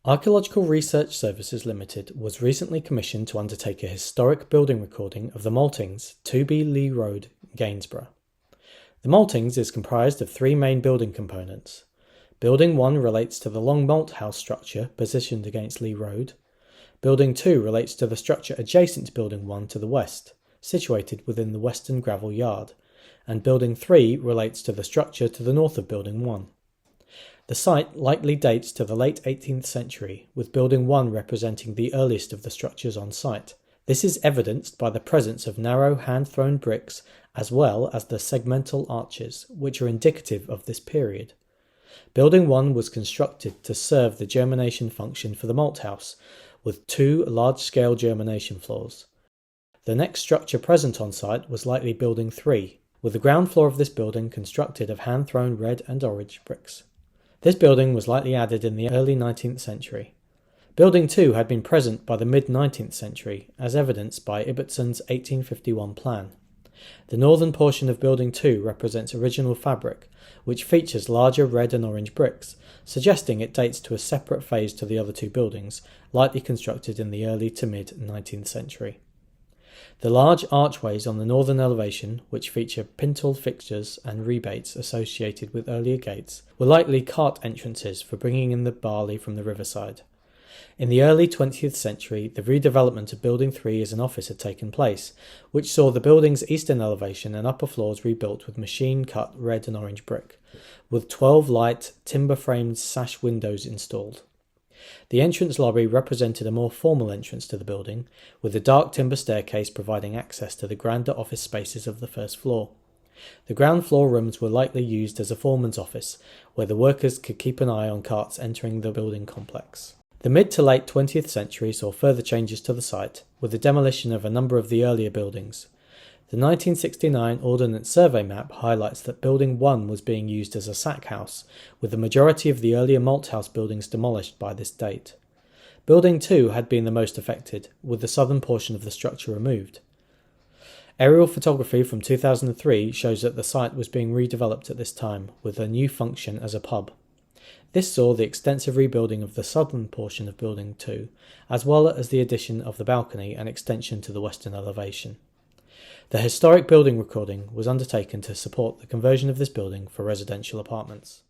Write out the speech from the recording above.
Archaeological Research Services Ltd was recently commissioned to undertake a historic building recording of the Maltings, 2B Lee Road, Gainsborough. The Maltings is comprised of three main building components. Building 1 relates to the long malt house structure positioned against Lee Road. Building 2 relates to the structure adjacent to Building 1 to the west, situated within the western gravel yard, and Building 3 relates to the structure to the north of Building 1. The site likely dates to the late 18th century, with Building 1 representing the earliest of the structures on site. This is evidenced by the presence of narrow hand-thrown bricks as well as the segmental arches, which are indicative of this period. Building 1 was constructed to serve the germination function for the malt house, with 2 large-scale germination floors. The next structure present on site was likely Building 3, with the ground floor of this building constructed of hand-thrown red and orange bricks. This building was likely added in the early 19th century. Building 2 had been present by the mid-19th century, as evidenced by Ibbetson's 1851 plan. The northern portion of Building 2 represents original fabric, which features larger red and orange bricks, suggesting it dates to a separate phase to the other two buildings, likely constructed in the early to mid-19th century. The large archways on the northern elevation, which feature pintle fixtures and rebates associated with earlier gates, were likely cart entrances for bringing in the barley from the riverside. In the early 20th century, the redevelopment of Building 3 as an office had taken place, which saw the building's eastern elevation and upper floors rebuilt with machine-cut red and orange brick, with 12 light, timber-framed sash windows installed. The entrance lobby represented a more formal entrance to the building, with a dark timber staircase providing access to the grander office spaces of the first floor. The ground floor rooms were likely used as a foreman's office, where the workers could keep an eye on carts entering the building complex. The mid to late 20th century saw further changes to the site, with the demolition of a number of the earlier buildings. The 1969 Ordnance Survey map highlights that Building 1 was being used as a sack house, with the majority of the earlier malt house buildings demolished by this date. Building 2 had been the most affected, with the southern portion of the structure removed. Aerial photography from 2003 shows that the site was being redeveloped at this time, with a new function as a pub. This saw the extensive rebuilding of the southern portion of Building 2, as well as the addition of the balcony and extension to the western elevation. The historic building recording was undertaken to support the conversion of this building for residential apartments.